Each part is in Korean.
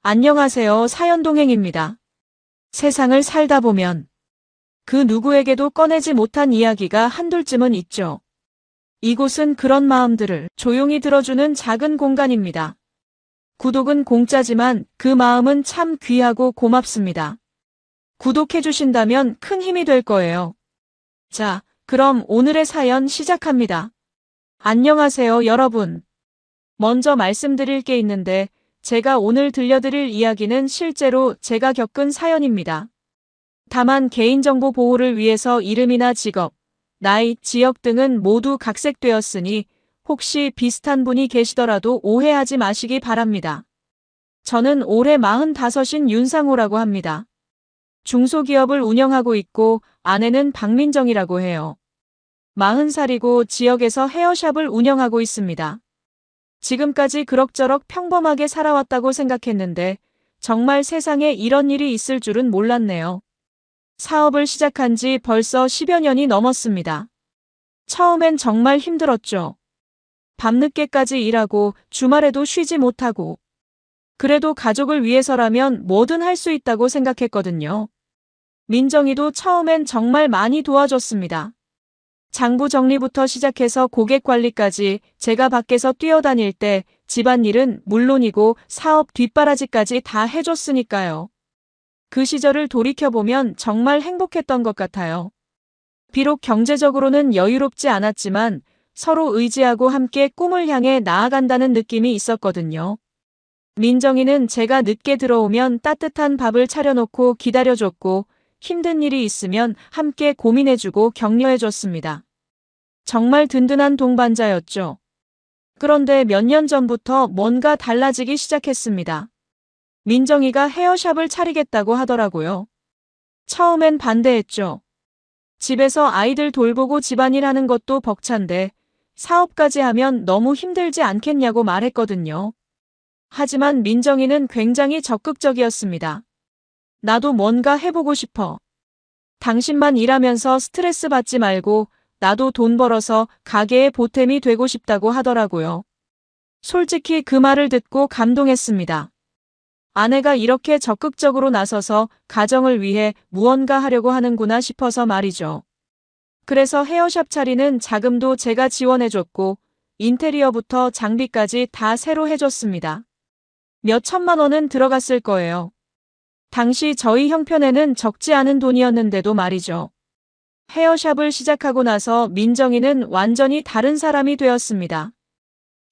안녕하세요. 사연동행입니다. 세상을 살다 보면 그 누구에게도 꺼내지 못한 이야기가 한둘쯤은 있죠. 이곳은 그런 마음들을 조용히 들어주는 작은 공간입니다. 구독은 공짜지만 그 마음은 참 귀하고 고맙습니다. 구독해주신다면 큰 힘이 될 거예요. 자, 그럼 오늘의 사연 시작합니다. 안녕하세요, 여러분. 먼저 말씀드릴 게 있는데 제가 오늘 들려드릴 이야기는 실제로 제가 겪은 사연입니다. 다만 개인정보 보호를 위해서 이름이나 직업, 나이, 지역 등은 모두 각색되었으니 혹시 비슷한 분이 계시더라도 오해하지 마시기 바랍니다. 저는 올해 45인 윤상호라고 합니다. 중소기업을 운영하고 있고 아내는 박민정이라고 해요. 40살이고 지역에서 헤어샵을 운영하고 있습니다. 지금까지 그럭저럭 평범하게 살아왔다고 생각했는데 정말 세상에 이런 일이 있을 줄은 몰랐네요. 사업을 시작한 지 벌써 10여 년이 넘었습니다. 처음엔 정말 힘들었죠. 밤늦게까지 일하고 주말에도 쉬지 못하고. 그래도 가족을 위해서라면 뭐든 할 수 있다고 생각했거든요. 민정이도 처음엔 정말 많이 도와줬습니다. 장부 정리부터 시작해서 고객 관리까지 제가 밖에서 뛰어다닐 때 집안일은 물론이고 사업 뒷바라지까지 다 해줬으니까요. 그 시절을 돌이켜보면 정말 행복했던 것 같아요. 비록 경제적으로는 여유롭지 않았지만 서로 의지하고 함께 꿈을 향해 나아간다는 느낌이 있었거든요. 민정이는 제가 늦게 들어오면 따뜻한 밥을 차려놓고 기다려줬고 힘든 일이 있으면 함께 고민해주고 격려해줬습니다. 정말 든든한 동반자였죠. 그런데 몇 년 전부터 뭔가 달라지기 시작했습니다. 민정이가 헤어샵을 차리겠다고 하더라고요. 처음엔 반대했죠. 집에서 아이들 돌보고 집안일 하는 것도 벅찬데 사업까지 하면 너무 힘들지 않겠냐고 말했거든요. 하지만 민정이는 굉장히 적극적이었습니다. 나도 뭔가 해보고 싶어. 당신만 일하면서 스트레스 받지 말고 나도 돈 벌어서 가게의 보탬이 되고 싶다고 하더라고요. 솔직히 그 말을 듣고 감동했습니다. 아내가 이렇게 적극적으로 나서서 가정을 위해 무언가 하려고 하는구나 싶어서 말이죠. 그래서 헤어샵 차리는 자금도 제가 지원해줬고 인테리어부터 장비까지 다 새로 해줬습니다. 몇 천만 원은 들어갔을 거예요. 당시 저희 형편에는 적지 않은 돈이었는데도 말이죠. 헤어샵을 시작하고 나서 민정이는 완전히 다른 사람이 되었습니다.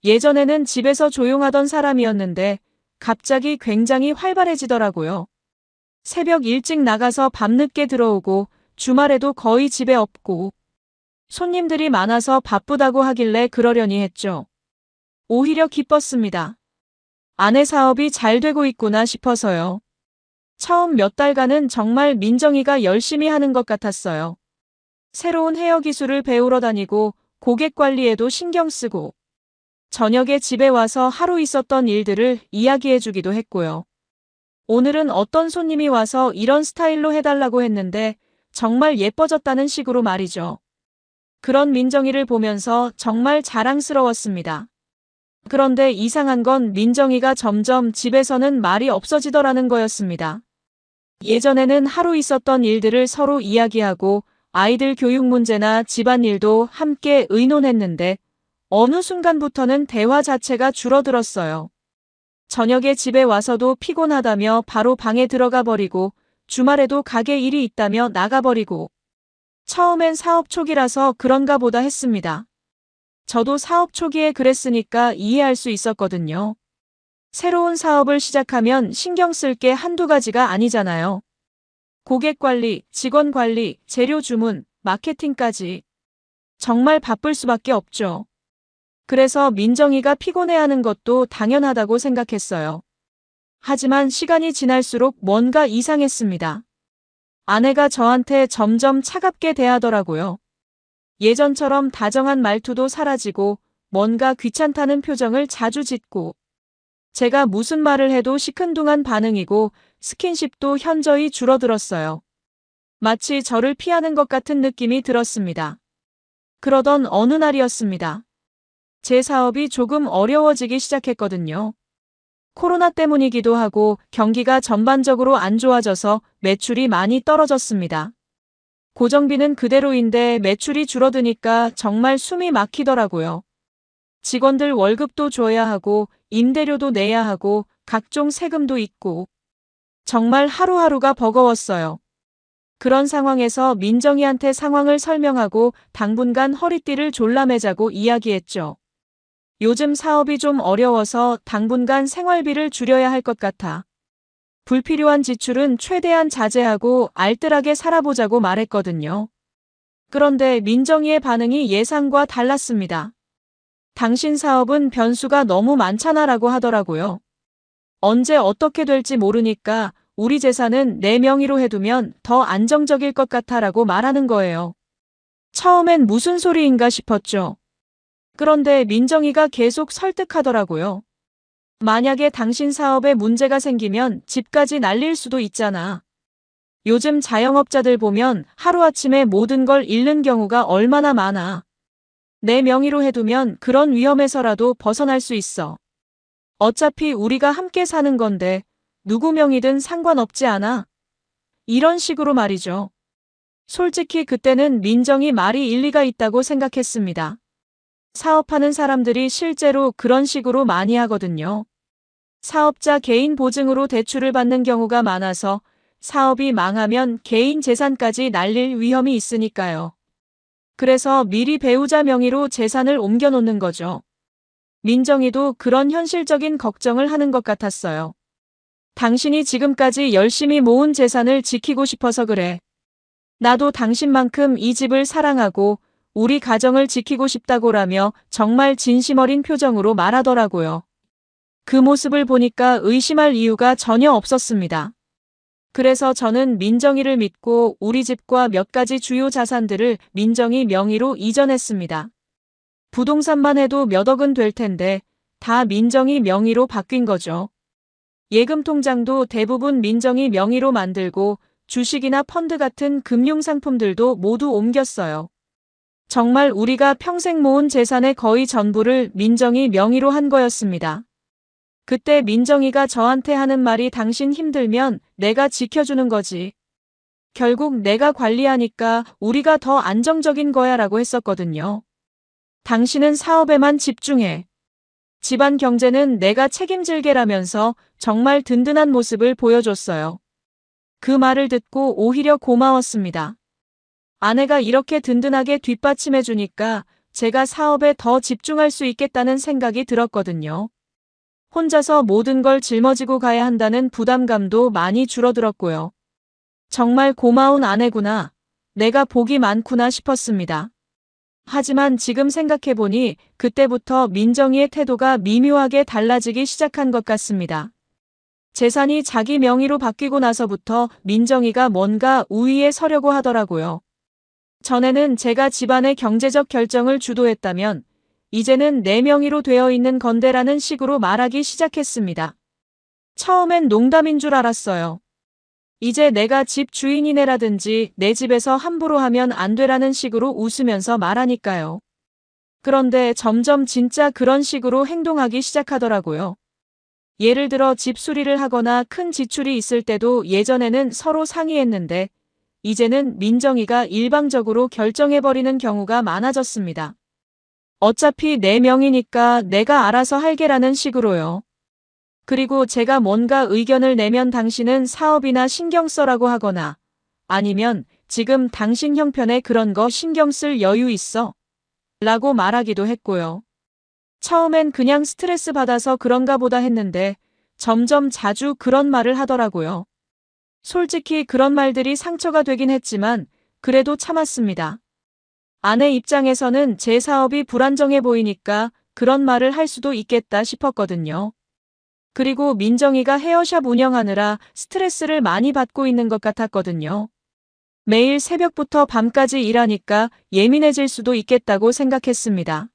예전에는 집에서 조용하던 사람이었는데 갑자기 굉장히 활발해지더라고요. 새벽 일찍 나가서 밤늦게 들어오고 주말에도 거의 집에 없고 손님들이 많아서 바쁘다고 하길래 그러려니 했죠. 오히려 기뻤습니다. 아내 사업이 잘 되고 있구나 싶어서요. 처음 몇 달간은 정말 민정이가 열심히 하는 것 같았어요. 새로운 헤어 기술을 배우러 다니고 고객 관리에도 신경 쓰고 저녁에 집에 와서 하루 있었던 일들을 이야기해주기도 했고요. 오늘은 어떤 손님이 와서 이런 스타일로 해달라고 했는데 정말 예뻐졌다는 식으로 말이죠. 그런 민정이를 보면서 정말 자랑스러웠습니다. 그런데 이상한 건 민정이가 점점 집에서는 말이 없어지더라는 거였습니다. 예전에는 하루 있었던 일들을 서로 이야기하고 아이들 교육 문제나 집안일도 함께 의논했는데 어느 순간부터는 대화 자체가 줄어들었어요. 저녁에 집에 와서도 피곤하다며 바로 방에 들어가 버리고 주말에도 가게 일이 있다며 나가버리고 처음엔 사업 초기라서 그런가 보다 했습니다. 저도 사업 초기에 그랬으니까 이해할 수 있었거든요. 새로운 사업을 시작하면 신경 쓸 게 한두 가지가 아니잖아요. 고객 관리, 직원 관리, 재료 주문, 마케팅까지. 정말 바쁠 수밖에 없죠. 그래서 민정이가 피곤해하는 것도 당연하다고 생각했어요. 하지만 시간이 지날수록 뭔가 이상했습니다. 아내가 저한테 점점 차갑게 대하더라고요. 예전처럼 다정한 말투도 사라지고 뭔가 귀찮다는 표정을 자주 짓고 제가 무슨 말을 해도 시큰둥한 반응이고 스킨십도 현저히 줄어들었어요. 마치 저를 피하는 것 같은 느낌이 들었습니다. 그러던 어느 날이었습니다. 제 사업이 조금 어려워지기 시작했거든요. 코로나 때문이기도 하고 경기가 전반적으로 안 좋아져서 매출이 많이 떨어졌습니다. 고정비는 그대로인데 매출이 줄어드니까 정말 숨이 막히더라고요. 직원들 월급도 줘야 하고 임대료도 내야 하고 각종 세금도 있고 정말 하루하루가 버거웠어요. 그런 상황에서 민정이한테 상황을 설명하고 당분간 허리띠를 졸라매자고 이야기했죠. 요즘 사업이 좀 어려워서 당분간 생활비를 줄여야 할 것 같아. 불필요한 지출은 최대한 자제하고 알뜰하게 살아보자고 말했거든요. 그런데 민정이의 반응이 예상과 달랐습니다. 당신 사업은 변수가 너무 많잖아라고 하더라고요. 언제 어떻게 될지 모르니까 우리 재산은 내 명의로 해두면 더 안정적일 것 같아라고 말하는 거예요. 처음엔 무슨 소리인가 싶었죠. 그런데 민정이가 계속 설득하더라고요. 만약에 당신 사업에 문제가 생기면 집까지 날릴 수도 있잖아. 요즘 자영업자들 보면 하루아침에 모든 걸 잃는 경우가 얼마나 많아. 내 명의로 해두면 그런 위험에서라도 벗어날 수 있어. 어차피 우리가 함께 사는 건데 누구 명의든 상관없지 않아. 이런 식으로 말이죠. 솔직히 그때는 민정이 말이 일리가 있다고 생각했습니다. 사업하는 사람들이 실제로 그런 식으로 많이 하거든요. 사업자 개인 보증으로 대출을 받는 경우가 많아서 사업이 망하면 개인 재산까지 날릴 위험이 있으니까요. 그래서 미리 배우자 명의로 재산을 옮겨놓는 거죠. 민정이도 그런 현실적인 걱정을 하는 것 같았어요. 당신이 지금까지 열심히 모은 재산을 지키고 싶어서 그래. 나도 당신만큼 이 집을 사랑하고 우리 가정을 지키고 싶다고라며 정말 진심 어린 표정으로 말하더라고요. 그 모습을 보니까 의심할 이유가 전혀 없었습니다. 그래서 저는 민정이를 믿고 우리 집과 몇 가지 주요 자산들을 민정이 명의로 이전했습니다. 부동산만 해도 몇 억은 될 텐데 다 민정이 명의로 바뀐 거죠. 예금 통장도 대부분 민정이 명의로 만들고 주식이나 펀드 같은 금융상품들도 모두 옮겼어요. 정말 우리가 평생 모은 재산의 거의 전부를 민정이 명의로 한 거였습니다. 그때 민정이가 저한테 하는 말이 당신 힘들면 내가 지켜주는 거지. 결국 내가 관리하니까 우리가 더 안정적인 거야 라고 했었거든요. 당신은 사업에만 집중해. 집안 경제는 내가 책임질게라면서 정말 든든한 모습을 보여줬어요. 그 말을 듣고 오히려 고마웠습니다. 아내가 이렇게 든든하게 뒷받침해주니까 제가 사업에 더 집중할 수 있겠다는 생각이 들었거든요. 혼자서 모든 걸 짊어지고 가야 한다는 부담감도 많이 줄어들었고요. 정말 고마운 아내구나. 내가 복이 많구나 싶었습니다. 하지만 지금 생각해보니 그때부터 민정이의 태도가 미묘하게 달라지기 시작한 것 같습니다. 재산이 자기 명의로 바뀌고 나서부터 민정이가 뭔가 우위에 서려고 하더라고요. 전에는 제가 집안의 경제적 결정을 주도했다면 이제는 내 명의로 되어 있는 건데라는 식으로 말하기 시작했습니다. 처음엔 농담인 줄 알았어요. 이제 내가 집 주인이네라든지 내 집에서 함부로 하면 안 되라는 식으로 웃으면서 말하니까요. 그런데 점점 진짜 그런 식으로 행동하기 시작하더라고요. 예를 들어 집 수리를 하거나 큰 지출이 있을 때도 예전에는 서로 상의했는데 이제는 민정이가 일방적으로 결정해버리는 경우가 많아졌습니다. 어차피 내 명이니까 내가 알아서 할게라는 식으로요. 그리고 제가 뭔가 의견을 내면 당신은 사업이나 신경 써라고 하거나 아니면 지금 당신 형편에 그런 거 신경 쓸 여유 있어? 라고 말하기도 했고요. 처음엔 그냥 스트레스 받아서 그런가 보다 했는데 점점 자주 그런 말을 하더라고요. 솔직히 그런 말들이 상처가 되긴 했지만 그래도 참았습니다. 아내 입장에서는 제 사업이 불안정해 보이니까 그런 말을 할 수도 있겠다 싶었거든요. 그리고 민정이가 헤어샵 운영하느라 스트레스를 많이 받고 있는 것 같았거든요. 매일 새벽부터 밤까지 일하니까 예민해질 수도 있겠다고 생각했습니다.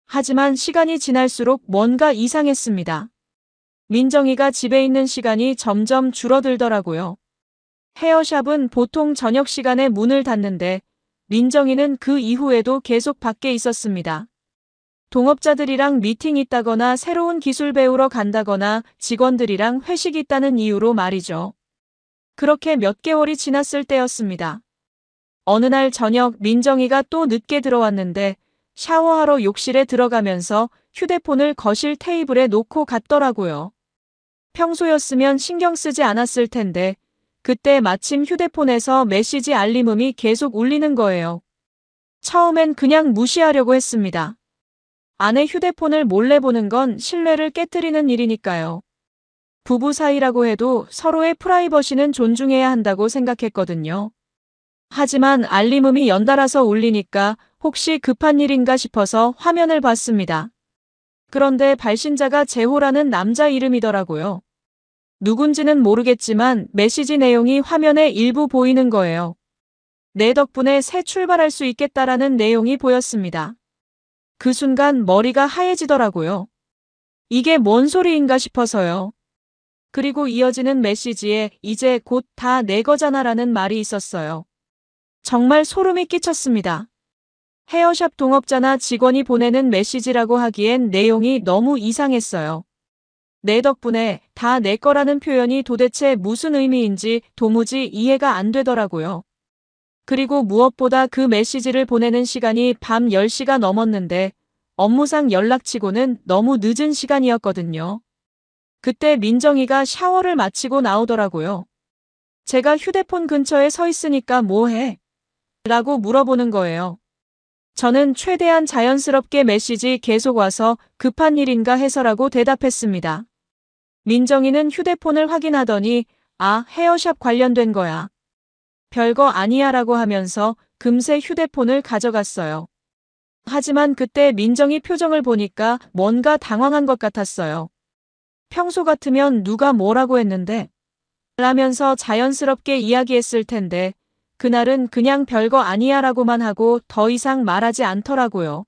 하지만 시간이 지날수록 뭔가 이상했습니다. 민정이가 집에 있는 시간이 점점 줄어들더라고요. 헤어샵은 보통 저녁 시간에 문을 닫는데 민정이는 그 이후에도 계속 밖에 있었습니다. 동업자들이랑 미팅 있다거나 새로운 기술 배우러 간다거나 직원들이랑 회식 있다는 이유로 말이죠. 그렇게 몇 개월이 지났을 때였습니다. 어느 날 저녁 민정이가 또 늦게 들어왔는데 샤워하러 욕실에 들어가면서 휴대폰을 거실 테이블에 놓고 갔더라고요. 평소였으면 신경 쓰지 않았을 텐데 그때 마침 휴대폰에서 메시지 알림음이 계속 울리는 거예요. 처음엔 그냥 무시하려고 했습니다. 아내 휴대폰을 몰래 보는 건 신뢰를 깨트리는 일이니까요. 부부 사이라고 해도 서로의 프라이버시는 존중해야 한다고 생각했거든요. 하지만 알림음이 연달아서 울리니까 혹시 급한 일인가 싶어서 화면을 봤습니다. 그런데 발신자가 재호라는 남자 이름이더라고요. 누군지는 모르겠지만 메시지 내용이 화면에 일부 보이는 거예요. 내 덕분에 새 출발할 수 있겠다라는 내용이 보였습니다. 그 순간 머리가 하얘지더라고요. 이게 뭔 소리인가 싶어서요. 그리고 이어지는 메시지에 이제 곧 다 내 거잖아라는 말이 있었어요. 정말 소름이 끼쳤습니다. 헤어샵 동업자나 직원이 보내는 메시지라고 하기엔 내용이 너무 이상했어요. 내 덕분에 다 내 거라는 표현이 도대체 무슨 의미인지 도무지 이해가 안 되더라고요. 그리고 무엇보다 그 메시지를 보내는 시간이 밤 10시가 넘었는데 업무상 연락치고는 너무 늦은 시간이었거든요. 그때 민정이가 샤워를 마치고 나오더라고요. 제가 휴대폰 근처에 서 있으니까 뭐 해? 라고 물어보는 거예요. 저는 최대한 자연스럽게 메시지 계속 와서 급한 일인가 해서라고 대답했습니다. 민정이는 휴대폰을 확인하더니 아, 헤어샵 관련된 거야. 별거 아니야 라고 하면서 금세 휴대폰을 가져갔어요. 하지만 그때 민정이 표정을 보니까 뭔가 당황한 것 같았어요. 평소 같으면 누가 뭐라고 했는데? 라면서 자연스럽게 이야기했을 텐데 그날은 그냥 별거 아니야 라고만 하고 더 이상 말하지 않더라고요.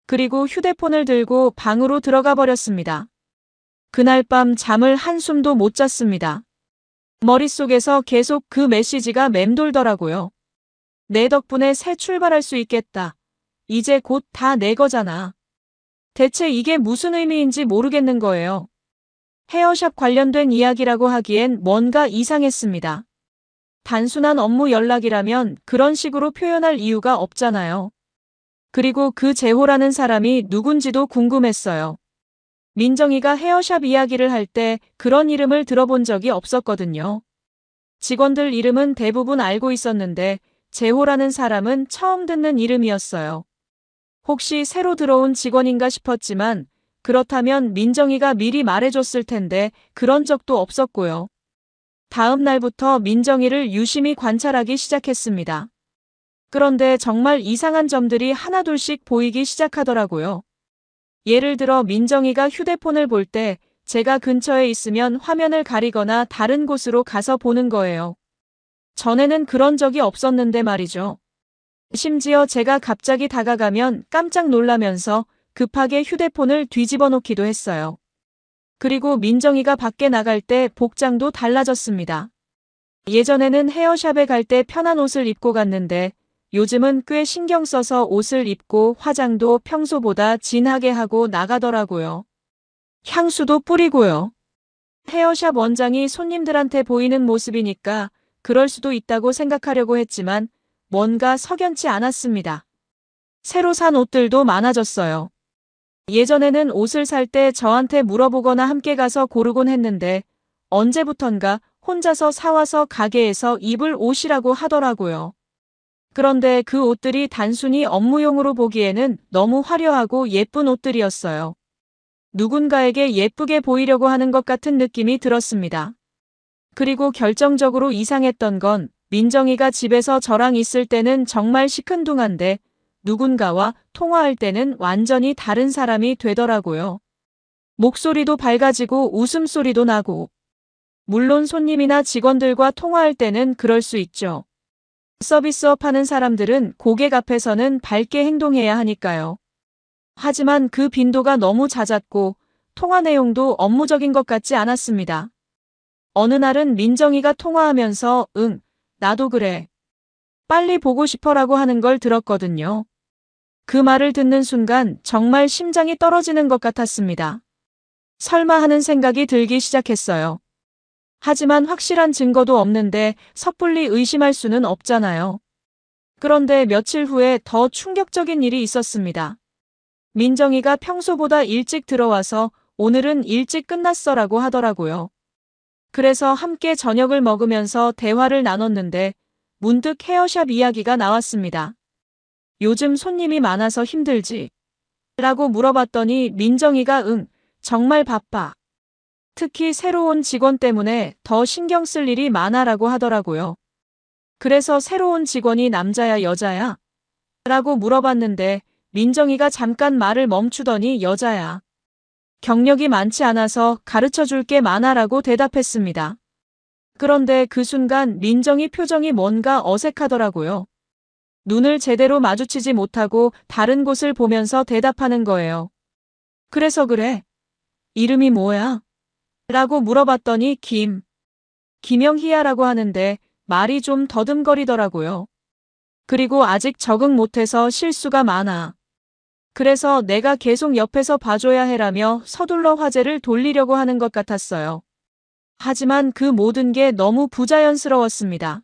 그리고 휴대폰을 들고 방으로 들어가 버렸습니다. 그날 밤 잠을 한숨도 못 잤습니다. 머릿속에서 계속 그 메시지가 맴돌더라고요. 내 덕분에 새 출발할 수 있겠다. 이제 곧 다 내 거잖아. 대체 이게 무슨 의미인지 모르겠는 거예요. 헤어샵 관련된 이야기라고 하기엔 뭔가 이상했습니다. 단순한 업무 연락이라면 그런 식으로 표현할 이유가 없잖아요. 그리고 그 재호라는 사람이 누군지도 궁금했어요. 민정이가 헤어샵 이야기를 할 때 그런 이름을 들어본 적이 없었거든요. 직원들 이름은 대부분 알고 있었는데 재호라는 사람은 처음 듣는 이름이었어요. 혹시 새로 들어온 직원인가 싶었지만 그렇다면 민정이가 미리 말해줬을 텐데 그런 적도 없었고요. 다음 날부터 민정이를 유심히 관찰하기 시작했습니다. 그런데 정말 이상한 점들이 하나둘씩 보이기 시작하더라고요. 예를 들어 민정이가 휴대폰을 볼 때 제가 근처에 있으면 화면을 가리거나 다른 곳으로 가서 보는 거예요. 전에는 그런 적이 없었는데 말이죠. 심지어 제가 갑자기 다가가면 깜짝 놀라면서 급하게 휴대폰을 뒤집어 놓기도 했어요. 그리고 민정이가 밖에 나갈 때 복장도 달라졌습니다. 예전에는 헤어샵에 갈 때 편한 옷을 입고 갔는데 요즘은 꽤 신경 써서 옷을 입고 화장도 평소보다 진하게 하고 나가더라고요. 향수도 뿌리고요. 헤어샵 원장이 손님들한테 보이는 모습이니까 그럴 수도 있다고 생각하려고 했지만 뭔가 석연치 않았습니다. 새로 산 옷들도 많아졌어요. 예전에는 옷을 살 때 저한테 물어보거나 함께 가서 고르곤 했는데 언제부턴가 혼자서 사와서 가게에서 입을 옷이라고 하더라고요. 그런데 그 옷들이 단순히 업무용으로 보기에는 너무 화려하고 예쁜 옷들이었어요. 누군가에게 예쁘게 보이려고 하는 것 같은 느낌이 들었습니다. 그리고 결정적으로 이상했던 건 민정이가 집에서 저랑 있을 때는 정말 시큰둥한데 누군가와 통화할 때는 완전히 다른 사람이 되더라고요. 목소리도 밝아지고 웃음소리도 나고. 물론 손님이나 직원들과 통화할 때는 그럴 수 있죠. 서비스업 하는 사람들은 고객 앞에서는 밝게 행동해야 하니까요. 하지만 그 빈도가 너무 잦았고 통화 내용도 업무적인 것 같지 않았습니다. 어느 날은 민정이가 통화하면서 응, 나도 그래. 빨리 보고 싶어라고 하는 걸 들었거든요. 그 말을 듣는 순간 정말 심장이 떨어지는 것 같았습니다. 설마 하는 생각이 들기 시작했어요. 하지만 확실한 증거도 없는데 섣불리 의심할 수는 없잖아요. 그런데 며칠 후에 더 충격적인 일이 있었습니다. 민정이가 평소보다 일찍 들어와서 오늘은 일찍 끝났어라고 하더라고요. 그래서 함께 저녁을 먹으면서 대화를 나눴는데 문득 헤어샵 이야기가 나왔습니다. 요즘 손님이 많아서 힘들지? 라고 물어봤더니 민정이가 정말 바빠. 특히 새로운 직원 때문에 더 신경 쓸 일이 많아라고 하더라고요. 그래서 새로운 직원이 남자야 여자야? 라고 물어봤는데 민정이가 잠깐 말을 멈추더니 여자야. 경력이 많지 않아서 가르쳐 줄 게 많아라고 대답했습니다. 그런데 그 순간 민정이 표정이 뭔가 어색하더라고요. 눈을 제대로 마주치지 못하고 다른 곳을 보면서 대답하는 거예요. 그래서 그래. 이름이 뭐야? 라고 물어봤더니 김영희야라고 하는데 말이 좀 더듬거리더라고요. 그리고 아직 적응 못해서 실수가 많아. 그래서 내가 계속 옆에서 봐줘야 해라며 서둘러 화제를 돌리려고 하는 것 같았어요. 하지만 그 모든 게 너무 부자연스러웠습니다.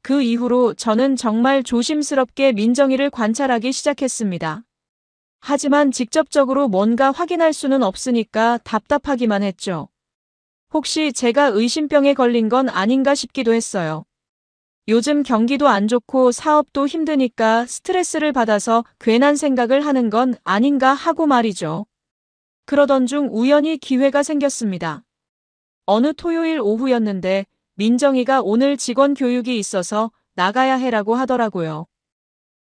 그 이후로 저는 정말 조심스럽게 민정이를 관찰하기 시작했습니다. 하지만 직접적으로 뭔가 확인할 수는 없으니까 답답하기만 했죠. 혹시 제가 의심병에 걸린 건 아닌가 싶기도 했어요. 요즘 경기도 안 좋고 사업도 힘드니까 스트레스를 받아서 괜한 생각을 하는 건 아닌가 하고 말이죠. 그러던 중 우연히 기회가 생겼습니다. 어느 토요일 오후였는데 민정이가 오늘 직원 교육이 있어서 나가야 해라고 하더라고요.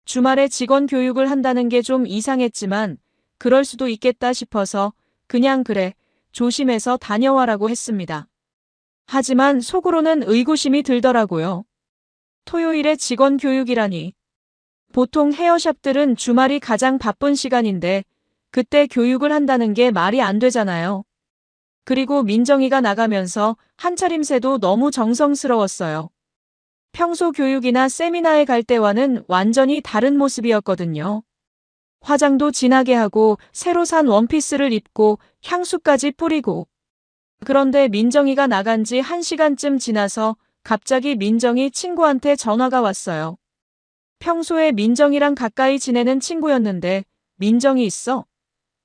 주말에 직원 교육을 한다는 게 좀 이상했지만 그럴 수도 있겠다 싶어서 그냥 그래, 조심해서 다녀와라고 했습니다. 하지만 속으로는 의구심이 들더라고요. 토요일에 직원 교육이라니. 보통 헤어샵들은 주말이 가장 바쁜 시간인데 그때 교육을 한다는 게 말이 안 되잖아요. 그리고 민정이가 나가면서 한 차림새도 너무 정성스러웠어요. 평소 교육이나 세미나에 갈 때와는 완전히 다른 모습이었거든요. 화장도 진하게 하고 새로 산 원피스를 입고 향수까지 뿌리고. 그런데 민정이가 나간 지 1시간쯤 지나서 갑자기 민정이 친구한테 전화가 왔어요. 평소에 민정이랑 가까이 지내는 친구였는데 민정이 있어?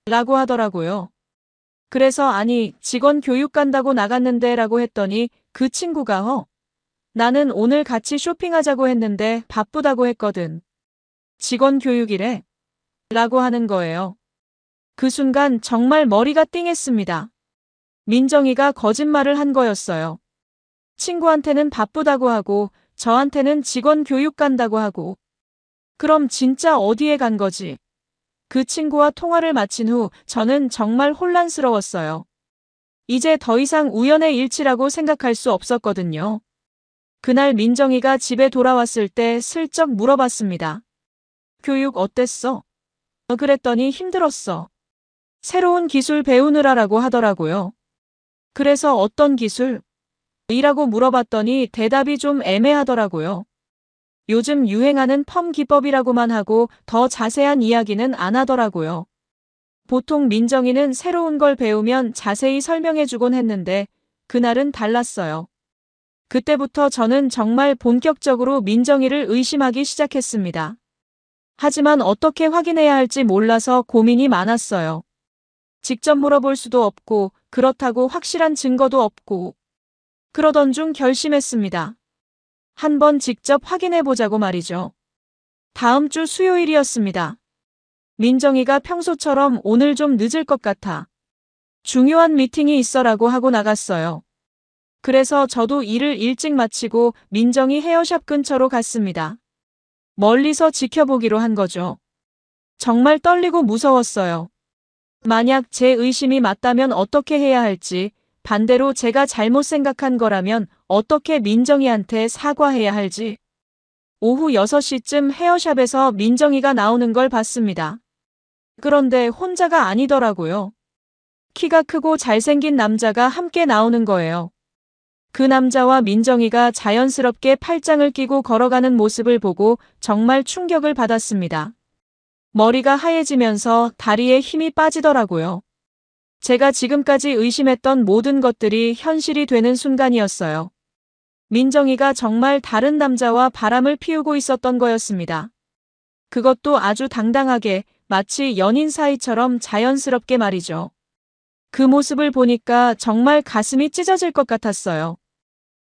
라고 하더라고요. 그래서 아니 직원 교육 간다고 나갔는데 라고 했더니 그 친구가 나는 오늘 같이 쇼핑하자고 했는데 바쁘다고 했거든. 직원 교육이래? 라고 하는 거예요. 그 순간 정말 머리가 띵했습니다. 민정이가 거짓말을 한 거였어요. 친구한테는 바쁘다고 하고 저한테는 직원 교육 간다고 하고. 그럼 진짜 어디에 간 거지? 그 친구와 통화를 마친 후 저는 정말 혼란스러웠어요. 이제 더 이상 우연의 일치라고 생각할 수 없었거든요. 그날 민정이가 집에 돌아왔을 때 슬쩍 물어봤습니다. 교육 어땠어? 그랬더니 힘들었어. 새로운 기술 배우느라라고 하더라고요. 그래서 어떤 기술? 이라고 물어봤더니 대답이 좀 애매하더라고요. 요즘 유행하는 펌 기법이라고만 하고 더 자세한 이야기는 안 하더라고요. 보통 민정이는 새로운 걸 배우면 자세히 설명해주곤 했는데 그날은 달랐어요. 그때부터 저는 정말 본격적으로 민정이를 의심하기 시작했습니다. 하지만 어떻게 확인해야 할지 몰라서 고민이 많았어요. 직접 물어볼 수도 없고 그렇다고 확실한 증거도 없고. 그러던 중 결심했습니다. 한번 직접 확인해보자고 말이죠. 다음 주 수요일이었습니다. 민정이가 평소처럼 오늘 좀 늦을 것 같아. 중요한 미팅이 있어라고 하고 나갔어요. 그래서 저도 일을 일찍 마치고 민정이 헤어샵 근처로 갔습니다. 멀리서 지켜보기로 한 거죠. 정말 떨리고 무서웠어요. 만약 제 의심이 맞다면 어떻게 해야 할지, 반대로 제가 잘못 생각한 거라면 어떻게 민정이한테 사과해야 할지. 오후 6시쯤 헤어샵에서 민정이가 나오는 걸 봤습니다. 그런데 혼자가 아니더라고요. 키가 크고 잘생긴 남자가 함께 나오는 거예요. 그 남자와 민정이가 자연스럽게 팔짱을 끼고 걸어가는 모습을 보고 정말 충격을 받았습니다. 머리가 하얘지면서 다리에 힘이 빠지더라고요. 제가 지금까지 의심했던 모든 것들이 현실이 되는 순간이었어요. 민정이가 정말 다른 남자와 바람을 피우고 있었던 거였습니다. 그것도 아주 당당하게, 마치 연인 사이처럼 자연스럽게 말이죠. 그 모습을 보니까 정말 가슴이 찢어질 것 같았어요.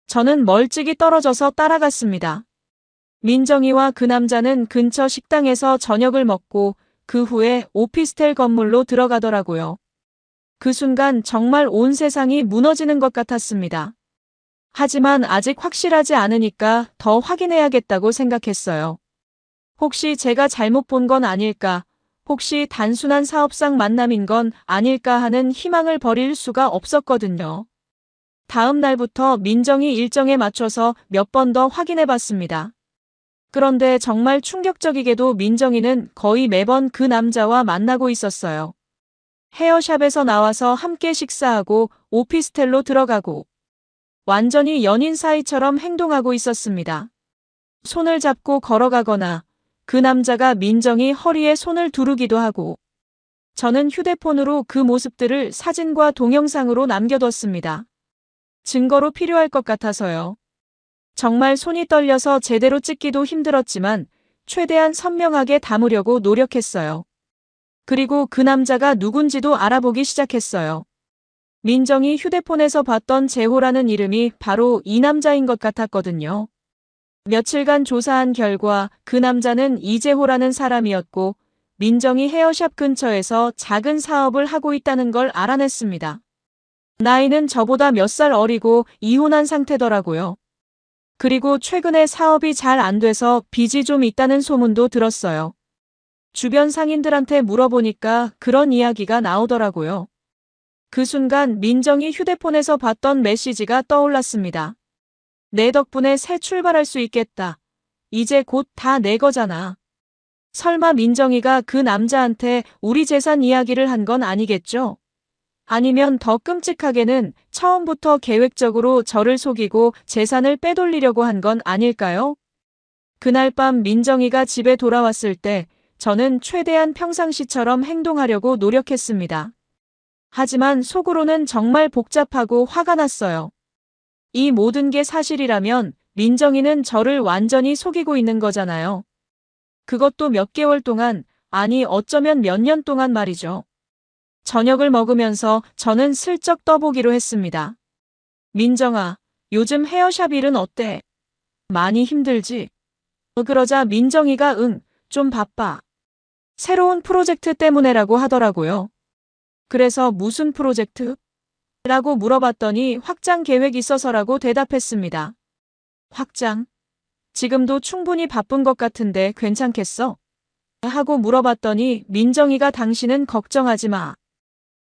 저는 멀찍이 떨어져서 따라갔습니다. 민정이와 그 남자는 근처 식당에서 저녁을 먹고 그 후에 오피스텔 건물로 들어가더라고요. 그 순간 정말 온 세상이 무너지는 것 같았습니다. 하지만 아직 확실하지 않으니까 더 확인해야겠다고 생각했어요. 혹시 제가 잘못 본 건 아닐까, 혹시 단순한 사업상 만남인 건 아닐까 하는 희망을 버릴 수가 없었거든요. 다음 날부터 민정이 일정에 맞춰서 몇 번 더 확인해 봤습니다. 그런데 정말 충격적이게도 민정이는 거의 매번 그 남자와 만나고 있었어요. 헤어샵에서 나와서 함께 식사하고 오피스텔로 들어가고 완전히 연인 사이처럼 행동하고 있었습니다. 손을 잡고 걸어가거나 그 남자가 민정이 허리에 손을 두르기도 하고 저는 휴대폰으로 그 모습들을 사진과 동영상으로 남겨뒀습니다. 증거로 필요할 것 같아서요. 정말 손이 떨려서 제대로 찍기도 힘들었지만 최대한 선명하게 담으려고 노력했어요. 그리고 그 남자가 누군지도 알아보기 시작했어요. 민정이 휴대폰에서 봤던 재호라는 이름이 바로 이 남자인 것 같았거든요. 며칠간 조사한 결과 그 남자는 이재호라는 사람이었고 민정이 헤어샵 근처에서 작은 사업을 하고 있다는 걸 알아냈습니다. 나이는 저보다 몇 살 어리고 이혼한 상태더라고요. 그리고 최근에 사업이 잘 안 돼서 빚이 좀 있다는 소문도 들었어요. 주변 상인들한테 물어보니까 그런 이야기가 나오더라고요. 그 순간 민정이 휴대폰에서 봤던 메시지가 떠올랐습니다. 내 덕분에 새 출발할 수 있겠다. 이제 곧 다 내 거잖아. 설마 민정이가 그 남자한테 우리 재산 이야기를 한 건 아니겠죠? 아니면 더 끔찍하게는 처음부터 계획적으로 저를 속이고 재산을 빼돌리려고 한 건 아닐까요? 그날 밤 민정이가 집에 돌아왔을 때 저는 최대한 평상시처럼 행동하려고 노력했습니다. 하지만 속으로는 정말 복잡하고 화가 났어요. 이 모든 게 사실이라면 민정이는 저를 완전히 속이고 있는 거잖아요. 그것도 몇 개월 동안, 아니 어쩌면 몇 년 동안 말이죠. 저녁을 먹으면서 저는 슬쩍 떠보기로 했습니다. 민정아, 요즘 헤어샵 일은 어때? 많이 힘들지? 그러자 민정이가 좀 바빠. 새로운 프로젝트 때문에라고 하더라고요. 그래서 무슨 프로젝트? 라고 물어봤더니 확장 계획 있어서라고 대답했습니다. 확장? 지금도 충분히 바쁜 것 같은데 괜찮겠어? 하고 물어봤더니 민정이가 당신은 걱정하지 마.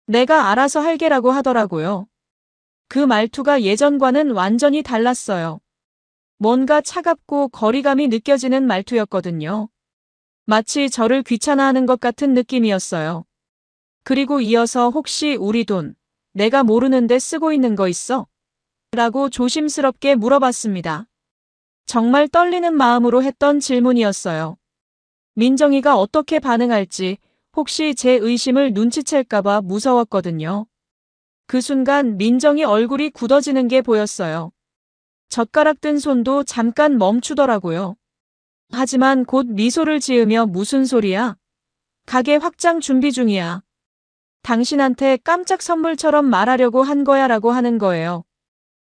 내가 알아서 할게라고 하더라고요. 그 말투가 예전과는 완전히 달랐어요. 뭔가 차갑고 거리감이 느껴지는 말투였거든요. 마치 저를 귀찮아하는 것 같은 느낌이었어요. 그리고 이어서 혹시 우리 돈, 내가 모르는데 쓰고 있는 거 있어? 라고 조심스럽게 물어봤습니다. 정말 떨리는 마음으로 했던 질문이었어요. 민정이가 어떻게 반응할지, 혹시 제 의심을 눈치챌까봐 무서웠거든요. 그 순간 민정이 얼굴이 굳어지는 게 보였어요. 젓가락 든 손도 잠깐 멈추더라고요. 하지만 곧 미소를 지으며 무슨 소리야? 가게 확장 준비 중이야. 당신한테 깜짝 선물처럼 말하려고 한 거야 라고 하는 거예요.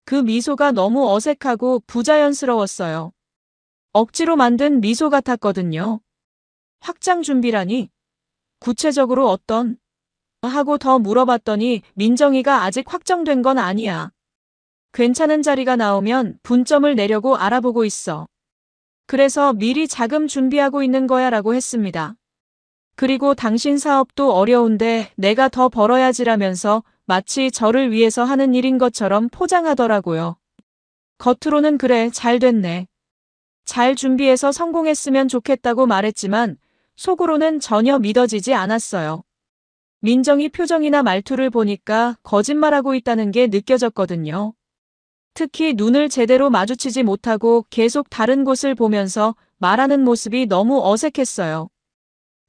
그 미소가 너무 어색하고 부자연스러웠어요. 억지로 만든 미소 같았거든요. 확장 준비라니? 구체적으로 어떤? 하고 더 물어봤더니 민정이가 아직 확정된 건 아니야. 괜찮은 자리가 나오면 분점을 내려고 알아보고 있어. 그래서 미리 자금 준비하고 있는 거야 라고 했습니다. 그리고 당신 사업도 어려운데 내가 더 벌어야지라면서 마치 저를 위해서 하는 일인 것처럼 포장하더라고요. 겉으로는 그래, 잘 됐네. 잘 준비해서 성공했으면 좋겠다고 말했지만 속으로는 전혀 믿어지지 않았어요. 민정이 표정이나 말투를 보니까 거짓말하고 있다는 게 느껴졌거든요. 특히 눈을 제대로 마주치지 못하고 계속 다른 곳을 보면서 말하는 모습이 너무 어색했어요.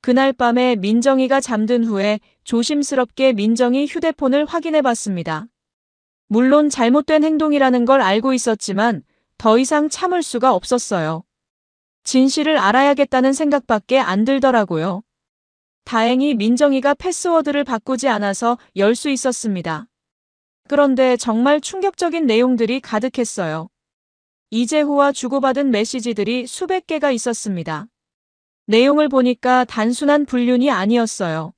그날 밤에 민정이가 잠든 후에 조심스럽게 민정이 휴대폰을 확인해 봤습니다. 물론 잘못된 행동이라는 걸 알고 있었지만 더 이상 참을 수가 없었어요. 진실을 알아야겠다는 생각밖에 안 들더라고요. 다행히 민정이가 패스워드를 바꾸지 않아서 열 수 있었습니다. 그런데 정말 충격적인 내용들이 가득했어요. 이재호와 주고받은 메시지들이 수백 개가 있었습니다. 내용을 보니까 단순한 불륜이 아니었어요.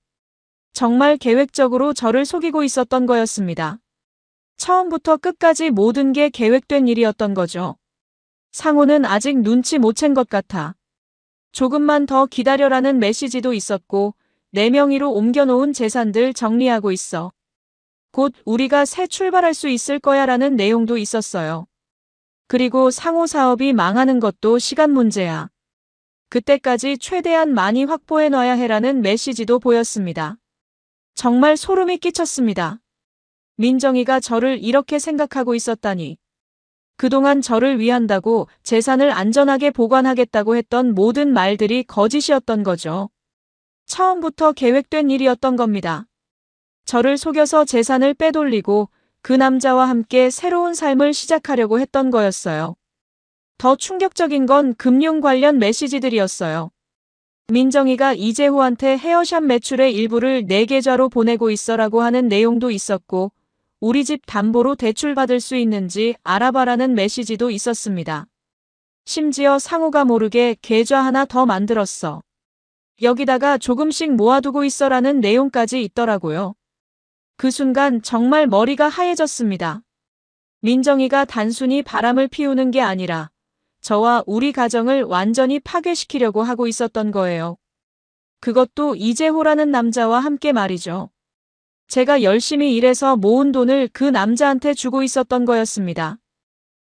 정말 계획적으로 저를 속이고 있었던 거였습니다. 처음부터 끝까지 모든 게 계획된 일이었던 거죠. 상호는 아직 눈치 못 챈 것 같아. 조금만 더 기다려라는 메시지도 있었고, 내 명의로 옮겨놓은 재산들 정리하고 있어. 곧 우리가 새 출발할 수 있을 거야 라는 내용도 있었어요. 그리고 상호 사업이 망하는 것도 시간 문제야. 그때까지 최대한 많이 확보해놔야 해라는 메시지도 보였습니다. 정말 소름이 끼쳤습니다. 민정이가 저를 이렇게 생각하고 있었다니. 그동안 저를 위한다고 재산을 안전하게 보관하겠다고 했던 모든 말들이 거짓이었던 거죠. 처음부터 계획된 일이었던 겁니다. 저를 속여서 재산을 빼돌리고 그 남자와 함께 새로운 삶을 시작하려고 했던 거였어요. 더 충격적인 건 금융 관련 메시지들이었어요. 민정이가 이재호한테 헤어샵 매출의 일부를 내 계좌로 보내고 있어라고 하는 내용도 있었고, 우리 집 담보로 대출받을 수 있는지 알아봐라는 메시지도 있었습니다. 심지어 상호가 모르게 계좌 하나 더 만들었어. 여기다가 조금씩 모아두고 있어라는 내용까지 있더라고요. 그 순간 정말 머리가 하얘졌습니다. 민정이가 단순히 바람을 피우는 게 아니라 저와 우리 가정을 완전히 파괴시키려고 하고 있었던 거예요. 그것도 이재호라는 남자와 함께 말이죠. 제가 열심히 일해서 모은 돈을 그 남자한테 주고 있었던 거였습니다.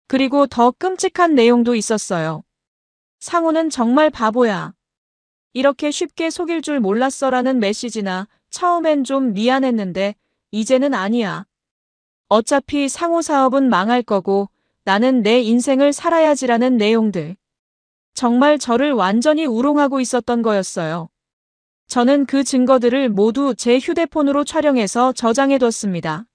그리고 더 끔찍한 내용도 있었어요. 상호는 정말 바보야. 이렇게 쉽게 속일 줄 몰랐어라는 메시지나 처음엔 좀 미안했는데 이제는 아니야. 어차피 상호 사업은 망할 거고 나는 내 인생을 살아야지라는 내용들. 정말 저를 완전히 우롱하고 있었던 거였어요. 저는 그 증거들을 모두 제 휴대폰으로 촬영해서 저장해뒀습니다.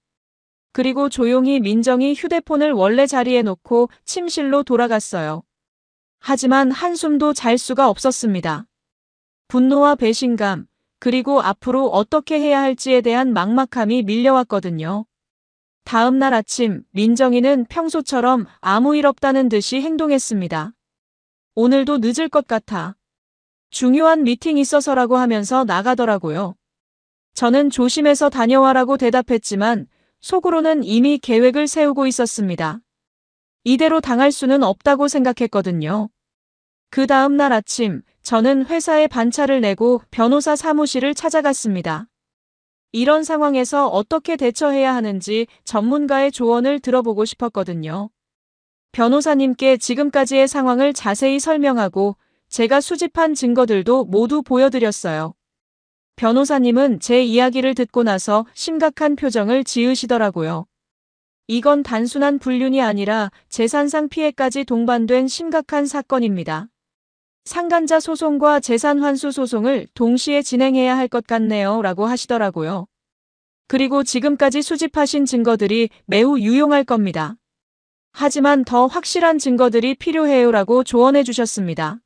그리고 조용히 민정이 휴대폰을 원래 자리에 놓고 침실로 돌아갔어요. 하지만 한숨도 잘 수가 없었습니다. 분노와 배신감, 그리고 앞으로 어떻게 해야 할지에 대한 막막함이 밀려왔거든요. 다음 날 아침, 민정이는 평소처럼 아무 일 없다는 듯이 행동했습니다. 오늘도 늦을 것 같아. 중요한 미팅 있어서라고 하면서 나가더라고요. 저는 조심해서 다녀와라고 대답했지만 속으로는 이미 계획을 세우고 있었습니다. 이대로 당할 수는 없다고 생각했거든요. 그 다음 날 아침, 저는 회사에 반차를 내고 변호사 사무실을 찾아갔습니다. 이런 상황에서 어떻게 대처해야 하는지 전문가의 조언을 들어보고 싶었거든요. 변호사님께 지금까지의 상황을 자세히 설명하고 제가 수집한 증거들도 모두 보여드렸어요. 변호사님은 제 이야기를 듣고 나서 심각한 표정을 지으시더라고요. 이건 단순한 불륜이 아니라 재산상 피해까지 동반된 심각한 사건입니다. 상간자 소송과 재산 환수 소송을 동시에 진행해야 할 것 같네요 라고 하시더라고요. 그리고 지금까지 수집하신 증거들이 매우 유용할 겁니다. 하지만 더 확실한 증거들이 필요해요 라고 조언해 주셨습니다.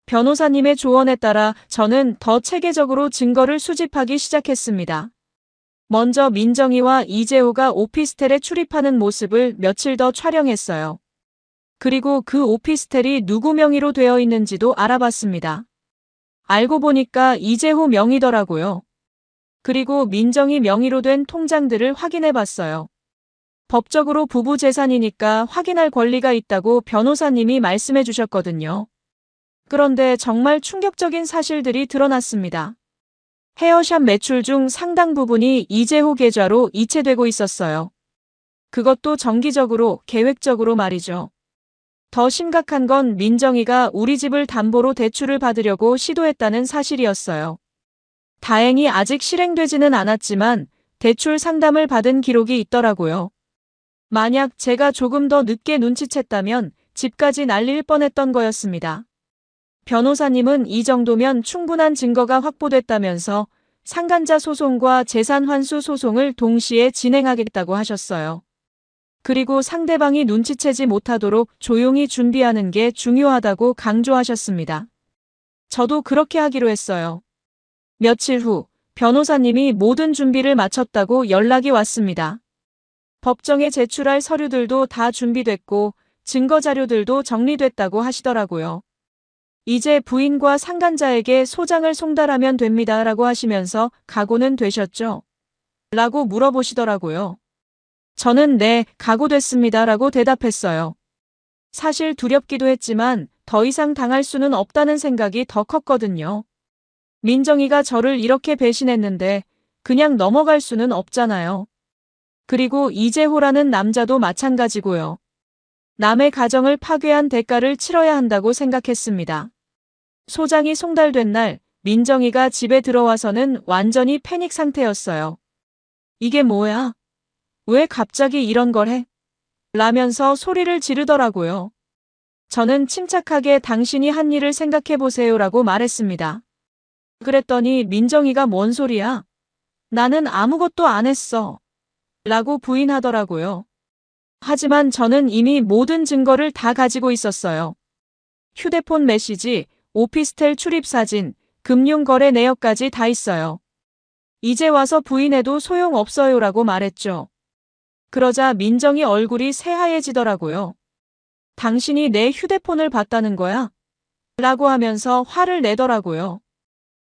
변호사님의 조언에 따라 저는 더 체계적으로 증거를 수집하기 시작했습니다. 먼저 민정이와 이재호가 오피스텔에 출입하는 모습을 며칠 더 촬영했어요. 그리고 그 오피스텔이 누구 명의로 되어 있는지도 알아봤습니다. 알고 보니까 이재호 명의더라고요. 그리고 민정이 명의로 된 통장들을 확인해 봤어요. 법적으로 부부 재산이니까 확인할 권리가 있다고 변호사님이 말씀해 주셨거든요. 그런데 정말 충격적인 사실들이 드러났습니다. 헤어샵 매출 중 상당 부분이 이재호 계좌로 이체되고 있었어요. 그것도 정기적으로, 계획적으로 말이죠. 더 심각한 건 민정이가 우리 집을 담보로 대출을 받으려고 시도했다는 사실이었어요. 다행히 아직 실행되지는 않았지만 대출 상담을 받은 기록이 있더라고요. 만약 제가 조금 더 늦게 눈치챘다면 집까지 날릴 뻔했던 거였습니다. 변호사님은 이 정도면 충분한 증거가 확보됐다면서 상간자 소송과 재산 환수 소송을 동시에 진행하겠다고 하셨어요. 그리고 상대방이 눈치채지 못하도록 조용히 준비하는 게 중요하다고 강조하셨습니다. 저도 그렇게 하기로 했어요. 며칠 후 변호사님이 모든 준비를 마쳤다고 연락이 왔습니다. 법정에 제출할 서류들도 다 준비됐고 증거 자료들도 정리됐다고 하시더라고요. 이제 부인과 상간자에게 소장을 송달하면 됩니다 라고 하시면서 각오는 되셨죠? 라고 물어보시더라고요. 저는 네, 각오됐습니다 라고 대답했어요. 사실 두렵기도 했지만 더 이상 당할 수는 없다는 생각이 더 컸거든요. 민정이가 저를 이렇게 배신했는데 그냥 넘어갈 수는 없잖아요. 그리고 이재호라는 남자도 마찬가지고요. 남의 가정을 파괴한 대가를 치러야 한다고 생각했습니다. 소장이 송달된 날 민정이가 집에 들어와서는 완전히 패닉 상태였어요. 이게 뭐야? 왜 갑자기 이런 걸 해? 라면서 소리를 지르더라고요. 저는 침착하게 당신이 한 일을 생각해보세요 라고 말했습니다. 그랬더니 민정이가 뭔 소리야? 나는 아무것도 안 했어. 라고 부인하더라고요. 하지만 저는 이미 모든 증거를 다 가지고 있었어요. 휴대폰 메시지, 오피스텔 출입 사진, 금융거래 내역까지 다 있어요. 이제 와서 부인해도 소용없어요 라고 말했죠. 그러자 민정이 얼굴이 새하얘지더라고요. 당신이 내 휴대폰을 봤다는 거야? 라고 하면서 화를 내더라고요.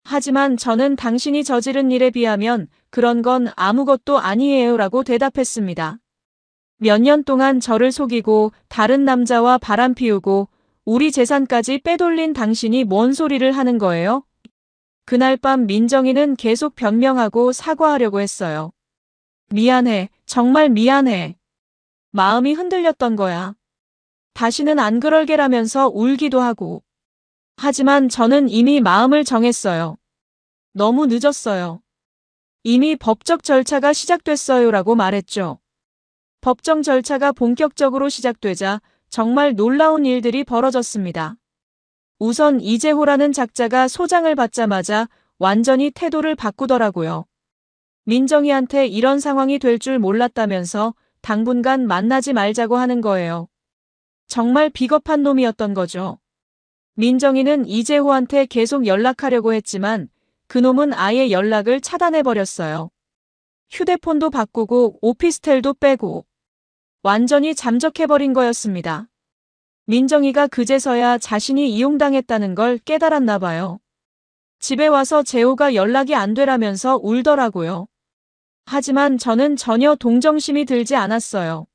하지만 저는 당신이 저지른 일에 비하면 그런 건 아무것도 아니에요 라고 대답했습니다. 몇 년 동안 저를 속이고 다른 남자와 바람 피우고 우리 재산까지 빼돌린 당신이 뭔 소리를 하는 거예요? 그날 밤 민정이는 계속 변명하고 사과하려고 했어요. 미안해, 정말 미안해. 마음이 흔들렸던 거야. 다시는 안 그럴게라면서 울기도 하고. 하지만 저는 이미 마음을 정했어요. 너무 늦었어요. 이미 법적 절차가 시작됐어요 라고 말했죠. 법정 절차가 본격적으로 시작되자 정말 놀라운 일들이 벌어졌습니다. 우선 이재호라는 작자가 소장을 받자마자 완전히 태도를 바꾸더라고요. 민정이한테 이런 상황이 될 줄 몰랐다면서 당분간 만나지 말자고 하는 거예요. 정말 비겁한 놈이었던 거죠. 민정이는 이재호한테 계속 연락하려고 했지만 그놈은 아예 연락을 차단해버렸어요. 휴대폰도 바꾸고 오피스텔도 빼고 완전히 잠적해버린 거였습니다. 민정이가 그제서야 자신이 이용당했다는 걸 깨달았나 봐요. 집에 와서 재호가 연락이 안 되라면서 울더라고요. 하지만 저는 전혀 동정심이 들지 않았어요.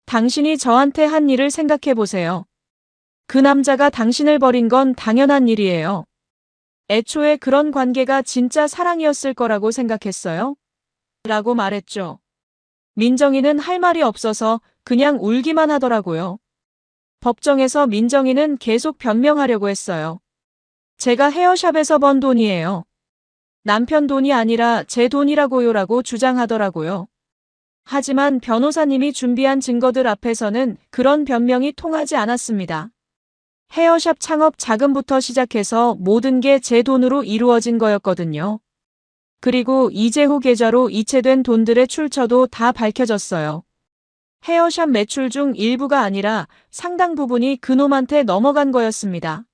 당신이 저한테 한 일을 생각해보세요. 그 남자가 당신을 버린 건 당연한 일이에요. 애초에 그런 관계가 진짜 사랑이었을 거라고 생각했어요? 라고 말했죠. 민정이는 할 말이 없어서 그냥 울기만 하더라고요. 법정에서 민정이는 계속 변명하려고 했어요. 제가 헤어샵에서 번 돈이에요. 남편 돈이 아니라 제 돈이라고요라고 주장하더라고요. 하지만 변호사님이 준비한 증거들 앞에서는 그런 변명이 통하지 않았습니다. 헤어샵 창업 자금부터 시작해서 모든 게 제 돈으로 이루어진 거였거든요. 그리고 이재호 계좌로 이체된 돈들의 출처도 다 밝혀졌어요. 헤어샵 매출 중 일부가 아니라 상당 부분이 그놈한테 넘어간 거였습니다.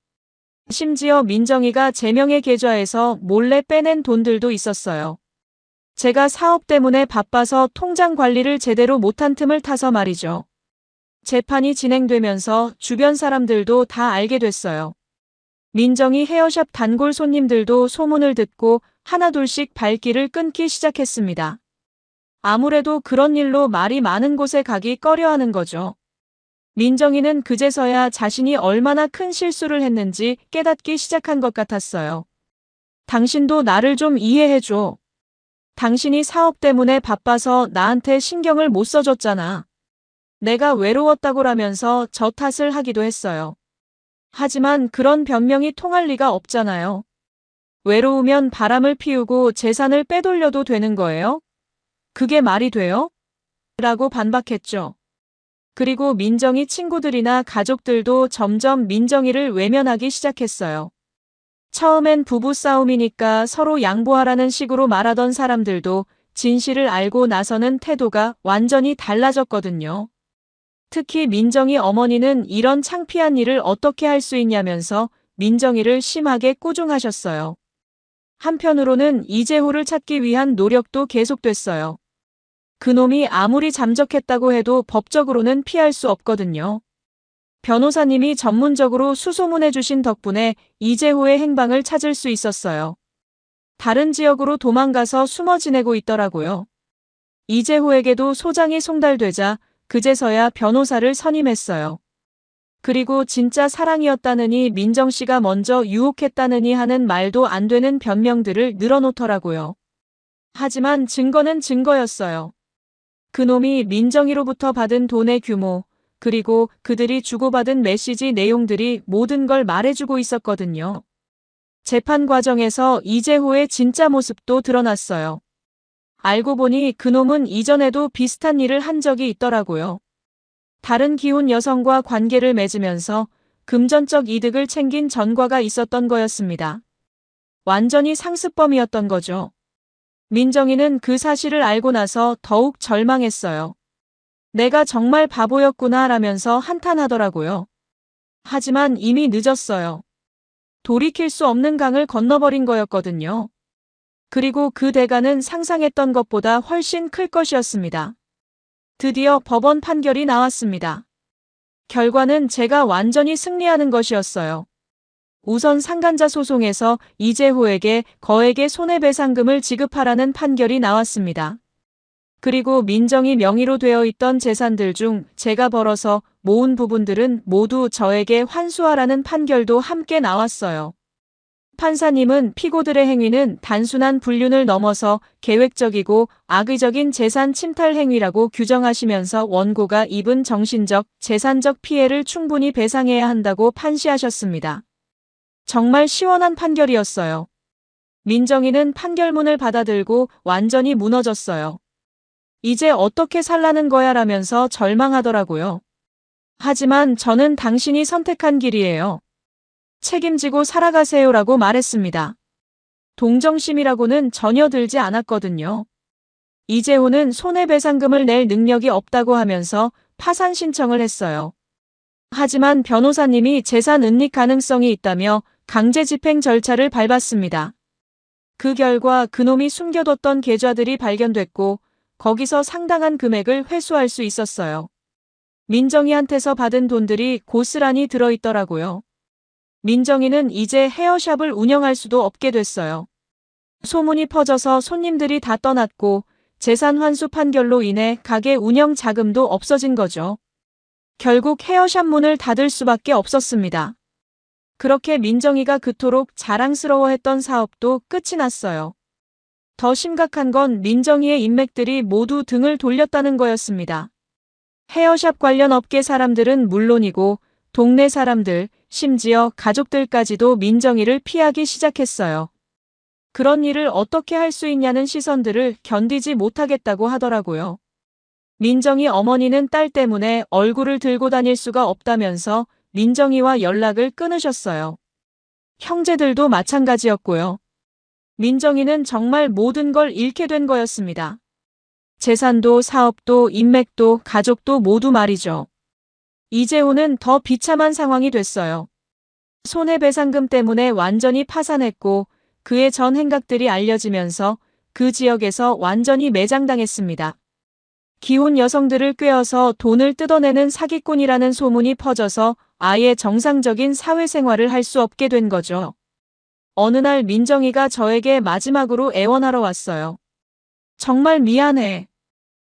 심지어 민정이가 제 명의 계좌에서 몰래 빼낸 돈들도 있었어요. 제가 사업 때문에 바빠서 통장 관리를 제대로 못한 틈을 타서 말이죠. 재판이 진행되면서 주변 사람들도 다 알게 됐어요. 민정이 헤어샵 단골 손님들도 소문을 듣고 하나둘씩 발길을 끊기 시작했습니다. 아무래도 그런 일로 말이 많은 곳에 가기 꺼려하는 거죠. 민정이는 그제서야 자신이 얼마나 큰 실수를 했는지 깨닫기 시작한 것 같았어요. 당신도 나를 좀 이해해줘. 당신이 사업 때문에 바빠서 나한테 신경을 못 써줬잖아. 내가 외로웠다고라면서 저 탓을 하기도 했어요. 하지만 그런 변명이 통할 리가 없잖아요. 외로우면 바람을 피우고 재산을 빼돌려도 되는 거예요? 그게 말이 돼요? 라고 반박했죠. 그리고 민정이 친구들이나 가족들도 점점 민정이를 외면하기 시작했어요. 처음엔 부부싸움이니까 서로 양보하라는 식으로 말하던 사람들도 진실을 알고 나서는 태도가 완전히 달라졌거든요. 특히 민정이 어머니는 이런 창피한 일을 어떻게 할 수 있냐면서 민정이를 심하게 꾸중하셨어요. 한편으로는 이재호를 찾기 위한 노력도 계속됐어요. 그놈이 아무리 잠적했다고 해도 법적으로는 피할 수 없거든요. 변호사님이 전문적으로 수소문해 주신 덕분에 이재호의 행방을 찾을 수 있었어요. 다른 지역으로 도망가서 숨어 지내고 있더라고요. 이재호에게도 소장이 송달되자 그제서야 변호사를 선임했어요. 그리고 진짜 사랑이었다느니 민정 씨가 먼저 유혹했다느니 하는 말도 안 되는 변명들을 늘어놓더라고요. 하지만 증거는 증거였어요. 그놈이 민정이로부터 받은 돈의 규모, 그리고 그들이 주고받은 메시지 내용들이 모든 걸 말해주고 있었거든요. 재판 과정에서 이재호의 진짜 모습도 드러났어요. 알고 보니 그놈은 이전에도 비슷한 일을 한 적이 있더라고요. 다른 기혼 여성과 관계를 맺으면서 금전적 이득을 챙긴 전과가 있었던 거였습니다. 완전히 상습범이었던 거죠. 민정이는 그 사실을 알고 나서 더욱 절망했어요. 내가 정말 바보였구나 라면서 한탄하더라고요. 하지만 이미 늦었어요. 돌이킬 수 없는 강을 건너버린 거였거든요. 그리고 그 대가는 상상했던 것보다 훨씬 클 것이었습니다. 드디어 법원 판결이 나왔습니다. 결과는 제가 완전히 승리하는 것이었어요. 우선 상간자 소송에서 이재호에게 거액의 손해배상금을 지급하라는 판결이 나왔습니다. 그리고 민정이 명의로 되어 있던 재산들 중 제가 벌어서 모은 부분들은 모두 저에게 환수하라는 판결도 함께 나왔어요. 판사님은 피고들의 행위는 단순한 불륜을 넘어서 계획적이고 악의적인 재산 침탈 행위라고 규정하시면서 원고가 입은 정신적, 재산적 피해를 충분히 배상해야 한다고 판시하셨습니다. 정말 시원한 판결이었어요. 민정이는 판결문을 받아들고 완전히 무너졌어요. 이제 어떻게 살라는 거야 라면서 절망하더라고요. 하지만 저는 당신이 선택한 길이에요. 책임지고 살아가세요라고 말했습니다. 동정심이라고는 전혀 들지 않았거든요. 이재호는 손해배상금을 낼 능력이 없다고 하면서 파산 신청을 했어요. 하지만 변호사님이 재산 은닉 가능성이 있다며 강제 집행 절차를 밟았습니다. 그 결과 그놈이 숨겨뒀던 계좌들이 발견됐고 거기서 상당한 금액을 회수할 수 있었어요. 민정이한테서 받은 돈들이 고스란히 들어있더라고요. 민정이는 이제 헤어샵을 운영할 수도 없게 됐어요. 소문이 퍼져서 손님들이 다 떠났고 재산 환수 판결로 인해 가게 운영 자금도 없어진 거죠. 결국 헤어샵 문을 닫을 수밖에 없었습니다. 그렇게 민정이가 그토록 자랑스러워했던 사업도 끝이 났어요. 더 심각한 건 민정이의 인맥들이 모두 등을 돌렸다는 거였습니다. 헤어샵 관련 업계 사람들은 물론이고 동네 사람들, 심지어 가족들까지도 민정이를 피하기 시작했어요. 그런 일을 어떻게 할 수 있냐는 시선들을 견디지 못하겠다고 하더라고요. 민정이 어머니는 딸 때문에 얼굴을 들고 다닐 수가 없다면서 민정이와 연락을 끊으셨어요. 형제들도 마찬가지였고요. 민정이는 정말 모든 걸 잃게 된 거였습니다. 재산도 사업도 인맥도 가족도 모두 말이죠. 이재호는 더 비참한 상황이 됐어요. 손해배상금 때문에 완전히 파산했고 그의 전 행각들이 알려지면서 그 지역에서 완전히 매장당했습니다. 기혼 여성들을 꿰어서 돈을 뜯어내는 사기꾼이라는 소문이 퍼져서 아예 정상적인 사회생활을 할 수 없게 된 거죠. 어느 날 민정이가 저에게 마지막으로 애원하러 왔어요. 정말 미안해.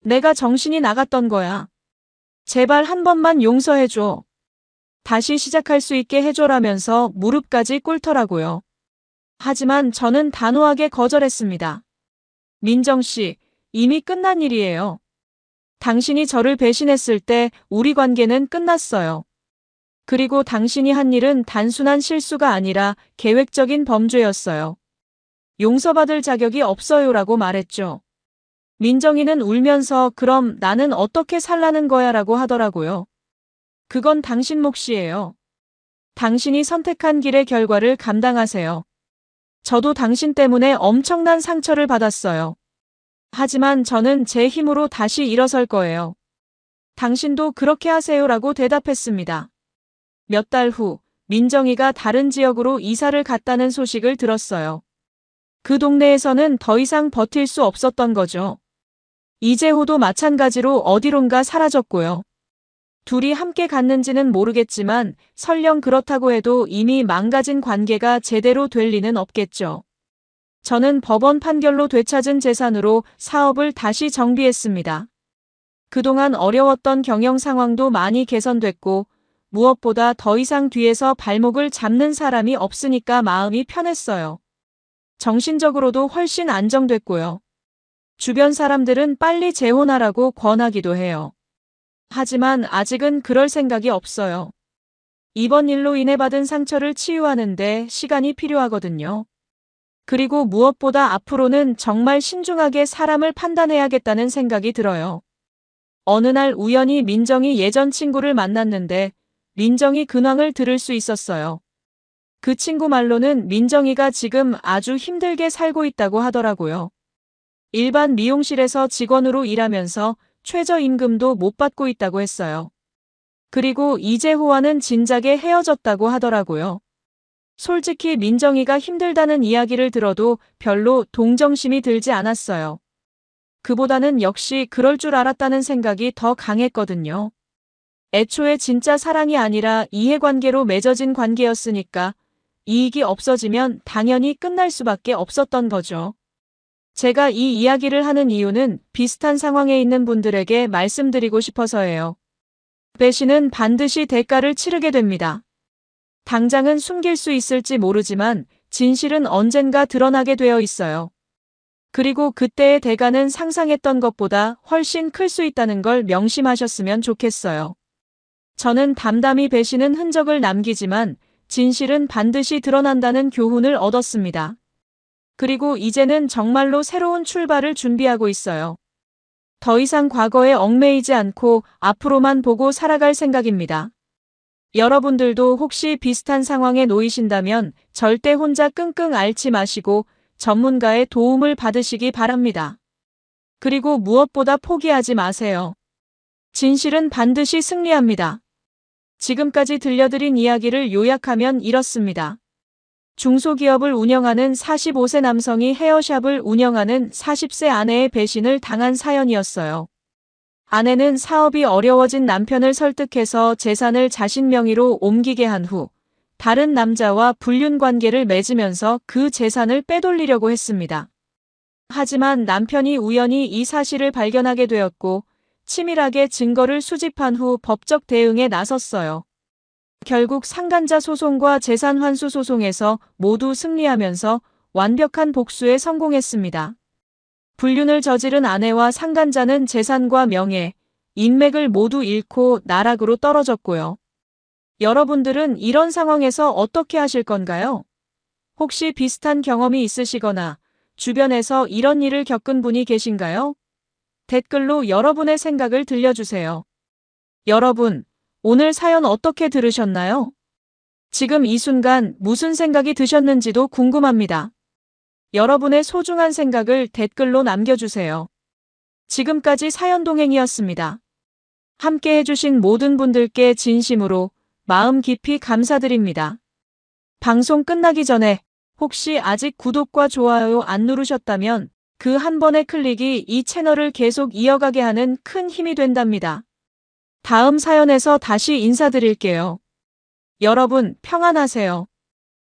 내가 정신이 나갔던 거야. 제발 한 번만 용서해줘. 다시 시작할 수 있게 해줘라면서 무릎까지 꿇더라고요. 하지만 저는 단호하게 거절했습니다. 민정 씨, 이미 끝난 일이에요. 당신이 저를 배신했을 때 우리 관계는 끝났어요. 그리고 당신이 한 일은 단순한 실수가 아니라 계획적인 범죄였어요. 용서받을 자격이 없어요라고 말했죠. 민정이는 울면서 그럼 나는 어떻게 살라는 거야 라고 하더라고요. 그건 당신 몫이에요. 당신이 선택한 길의 결과를 감당하세요. 저도 당신 때문에 엄청난 상처를 받았어요. 하지만 저는 제 힘으로 다시 일어설 거예요. 당신도 그렇게 하세요라고 대답했습니다. 몇 달 후, 민정이가 다른 지역으로 이사를 갔다는 소식을 들었어요. 그 동네에서는 더 이상 버틸 수 없었던 거죠. 이재호도 마찬가지로 어디론가 사라졌고요. 둘이 함께 갔는지는 모르겠지만 설령 그렇다고 해도 이미 망가진 관계가 제대로 될 리는 없겠죠. 저는 법원 판결로 되찾은 재산으로 사업을 다시 정비했습니다. 그동안 어려웠던 경영 상황도 많이 개선됐고 무엇보다 더 이상 뒤에서 발목을 잡는 사람이 없으니까 마음이 편했어요. 정신적으로도 훨씬 안정됐고요. 주변 사람들은 빨리 재혼하라고 권하기도 해요. 하지만 아직은 그럴 생각이 없어요. 이번 일로 인해 받은 상처를 치유하는데 시간이 필요하거든요. 그리고 무엇보다 앞으로는 정말 신중하게 사람을 판단해야겠다는 생각이 들어요. 어느 날 우연히 민정이 예전 친구를 만났는데 민정이 근황을 들을 수 있었어요. 그 친구 말로는 민정이가 지금 아주 힘들게 살고 있다고 하더라고요. 일반 미용실에서 직원으로 일하면서 최저임금도 못 받고 있다고 했어요. 그리고 이재호와는 진작에 헤어졌다고 하더라고요. 솔직히 민정이가 힘들다는 이야기를 들어도 별로 동정심이 들지 않았어요. 그보다는 역시 그럴 줄 알았다는 생각이 더 강했거든요. 애초에 진짜 사랑이 아니라 이해관계로 맺어진 관계였으니까 이익이 없어지면 당연히 끝날 수밖에 없었던 거죠. 제가 이 이야기를 하는 이유는 비슷한 상황에 있는 분들에게 말씀드리고 싶어서예요. 배신은 반드시 대가를 치르게 됩니다. 당장은 숨길 수 있을지 모르지만 진실은 언젠가 드러나게 되어 있어요. 그리고 그때의 대가는 상상했던 것보다 훨씬 클 수 있다는 걸 명심하셨으면 좋겠어요. 저는 담담히 배신은 흔적을 남기지만 진실은 반드시 드러난다는 교훈을 얻었습니다. 그리고 이제는 정말로 새로운 출발을 준비하고 있어요. 더 이상 과거에 얽매이지 않고 앞으로만 보고 살아갈 생각입니다. 여러분들도 혹시 비슷한 상황에 놓이신다면 절대 혼자 끙끙 앓지 마시고 전문가의 도움을 받으시기 바랍니다. 그리고 무엇보다 포기하지 마세요. 진실은 반드시 승리합니다. 지금까지 들려드린 이야기를 요약하면 이렇습니다. 중소기업을 운영하는 45세 남성이 헤어샵을 운영하는 40세 아내의 배신을 당한 사연이었어요. 아내는 사업이 어려워진 남편을 설득해서 재산을 자신 명의로 옮기게 한 후 다른 남자와 불륜 관계를 맺으면서 그 재산을 빼돌리려고 했습니다. 하지만 남편이 우연히 이 사실을 발견하게 되었고 치밀하게 증거를 수집한 후 법적 대응에 나섰어요. 결국 상간자 소송과 재산 환수 소송에서 모두 승리하면서 완벽한 복수에 성공했습니다. 불륜을 저지른 아내와 상간자는 재산과 명예, 인맥을 모두 잃고 나락으로 떨어졌고요. 여러분들은 이런 상황에서 어떻게 하실 건가요? 혹시 비슷한 경험이 있으시거나 주변에서 이런 일을 겪은 분이 계신가요? 댓글로 여러분의 생각을 들려주세요. 여러분, 오늘 사연 어떻게 들으셨나요? 지금 이 순간 무슨 생각이 드셨는지도 궁금합니다. 여러분의 소중한 생각을 댓글로 남겨주세요. 지금까지 사연동행이었습니다. 함께 해주신 모든 분들께 진심으로 마음 깊이 감사드립니다. 방송 끝나기 전에 혹시 아직 구독과 좋아요 안 누르셨다면 그 한 번의 클릭이 이 채널을 계속 이어가게 하는 큰 힘이 된답니다. 다음 사연에서 다시 인사드릴게요. 여러분 평안하세요.